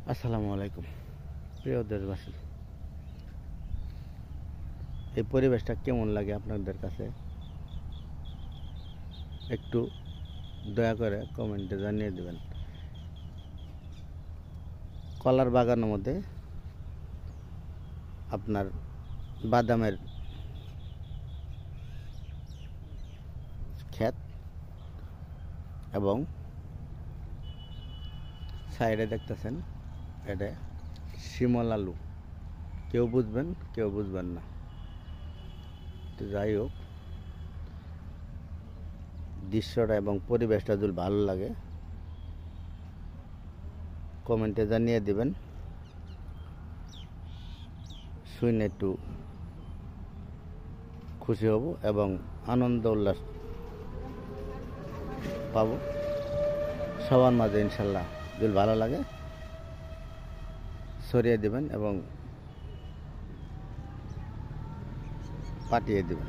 আসসালামু আলাইকুম প্রিয় দেশবাসী, এই পরিবেশটা কেমন লাগে আপনাদের কাছে একটু দয়া করে কমেন্টে জানিয়ে দেবেন। কলার বাগানের মধ্যে আপনার বাদামের ক্ষেত এবং সাইডে দেখতেছেন এটা শিমল আলু। কেউ বুঝবেন কেউ বুঝবেন না, তো যাই হোক দৃশ্যটা এবং পরিবেশটা যদি ভালো লাগে কমেন্টে জানিয়ে দিবেন, শুনে একটু খুশি হব এবং আনন্দ উল্লাস পাবো সবার মাঝে। ইনশাল্লাহ যদি ভালো লাগে ছড়িয়ে দেবেন এবং পাঠিয়ে দেবেন।